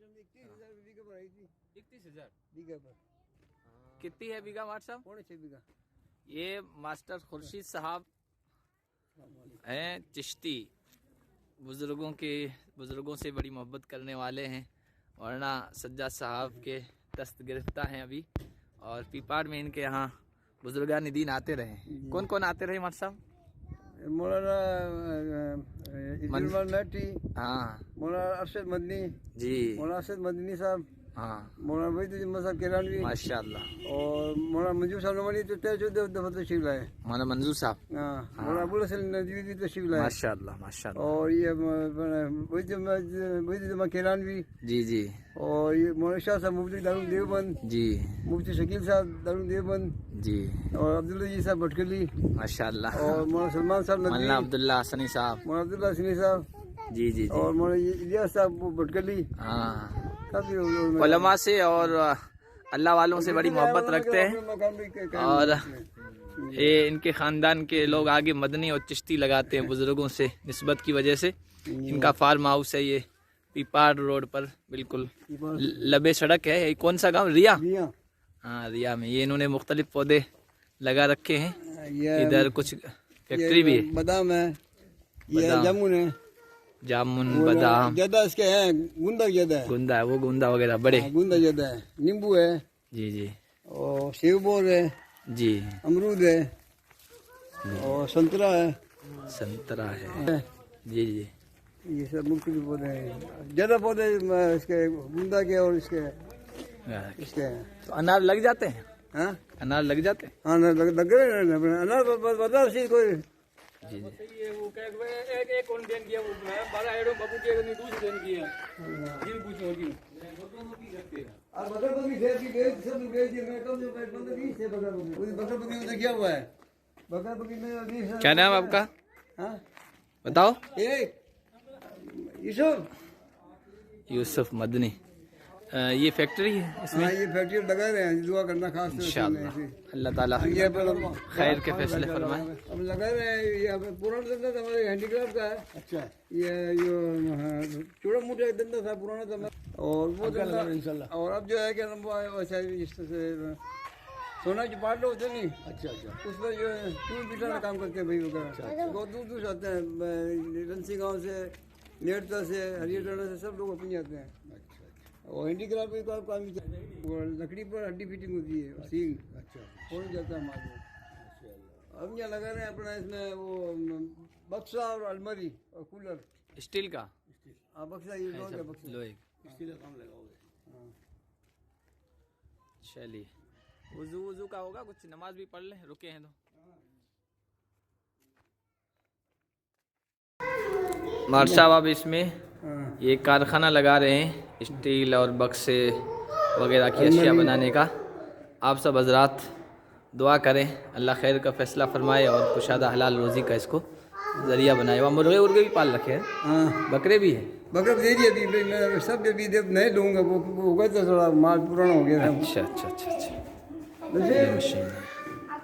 31,000 बीघा पर। कितनी है बीघा मास्टर साहब? 6.5 बीघा। ये मास्टर खुर्शीद साहब हैं चिश्ती, बुजुर्गों से बड़ी मोहब्बत करने वाले हैं, वरना सज्जाद साहब के दस्त गिरफ्तार हैं अभी। और पीपाड़ में इनके यहाँ बुजुर्गान दीन आते रहे। कौन कौन आते रहे मास्टर साहब? मौलाना मैटी, हाँ, मौलाना अरशद मदनी जी, मौलाना अरशद मदनी साहब, हाँ, मौलाना वहीदुद्दीन साहब केरानवी, माशाल्लाह। और मौलाना मंजूर साहब नवानी तो 13-14 दफा तशरीफ लाए। मौलाना मंजूर साहब, हाँ, मौलाना अबुल हसन नदवी भी तशरीफ लाए। माशाल्लाह माशाल्लाह। और ये वहीदुद्दीन केरानवी जी जी और ये मौलाना शाह साहब मुफ्ती दारुल देवबंद, जी मुफ्ती शकील साहब दारुल देवबंद जी, और अब्दुल्ला जी साहब भटकली, माशाल्लाह। और मौलाना सलमान साहब नदवी, मौलाना अब्दुल्ला हसनी साहब, मौलाना अब्दुल्ला हसनी साहब, जी जी जी, और मौलाना इलियास साहब भटकली। हाँ, काफी उलमा से और अल्लाह वालों से बड़ी मोहब्बत रखते हैं। और ये इनके ख़ानदान के लोग आगे मदनी और चिश्ती लगाते हैं बुज़ुर्गों से निस्बत की वजह से। इनका फार्म हाउस है ये पीपाड़ रोड पर, बिल्कुल लबे सड़क है। ये कौन सा गांव? रिया। हाँ, रिया में ये इन्होंने मुख्तलिफ पौधे लगा रखे हैं। इधर कुछ फैक्ट्री भी है, बादाम है, ये जामुन है, जामुन बादाम ज्यादा इसके हैं, गुंदा ज्यादा है, गुंदा है, वो गुंदा वगैरह बड़े, गुंदा ज्यादा है, नींबू है, जी जी, और सेब बोर है, जी, अमरूद है, और संतरा है, संतरा है, जी जी, ये सब मुख्तलिफ पौधे हैं। ज्यादा पौधे इसके गुंदा के और इसके हैं। तो अनार लग जाते हैं? हाँ, अनार लग जाते हैं, हाँ, लग रहे हैं अनार। बता सी कोई जी जी, एक कौन देन किया वो 12 एडो बाबू के ने दूसरे देन किया जिन पूछो जी और बकर बकरी भेज दी गई, सब भेज दी। मैं कम से कम 15-20 से बकर बकरी, वो बकर बकरी उधर क्या हुआ है? बकर बकरी में अभी क्या नाम आपका? हाँ, बताओ। ये यूसुफ मदनी। ये फैक्ट्री है इसमें? हाँ, ये फैक्ट्री लगा रहे हैं। दुआ करना खास तौर से इंशाअल्लाह, अल्लाह ताला खैर के फैसले फरमाए। हम लगा रहे हैं। ये पुराना धंधा था हमारे हैंडीक्राफ्ट का है। अच्छा, ये जो छोटा मोटा धंधा था पुराना था, और वो धंधा इंशाल्लाह। और अब जो है कि वैसा इस तरह से सोना जो पार्ट होते नहीं। अच्छा, उसमें जो है टूल पीटर का काम करते हैं भाई वगैरह। बहुत दूर दूर से आते हैं, रंसी गाँव से, नेड़ता से, हरियाणा से, सब लोग अपनी आते हैं। और हैंडीक्राफ्ट का काम वो लकड़ी पर हड्डी फिटिंग होती है, सींग। अच्छा, हो जाता है माल। अब यहाँ लगा रहे हैं अपना इसमें वो बक्सा और अलमारी और कूलर स्टील का। हाँ, बक्सा ये लोहे का बक्सा, लोहे स्टील का काम लगाओगे। चलिए, वजू का होगा, कुछ नमाज भी पढ़ लें, रुके हैं तो। मार साहब आप इसमें ये कारखाना लगा रहे हैं स्टील और बक्से वगैरह की अशिया बनाने का। आप सब हजरात दुआ करें अल्लाह खैर का फैसला फरमाए और कुशादा हलाल रोज़ी का इसको ज़रिया बनाए। वहाँ मुर्गे उर्गे भी पाल रखे हैं? हाँ, बकरे भी हैं। बकरा दे दिया अभी, मैं सब अभी नहीं लूँगा, वो होगा तो थोड़ा माल पुराना हो गया। अच्छा अच्छा अच्छा अच्छा,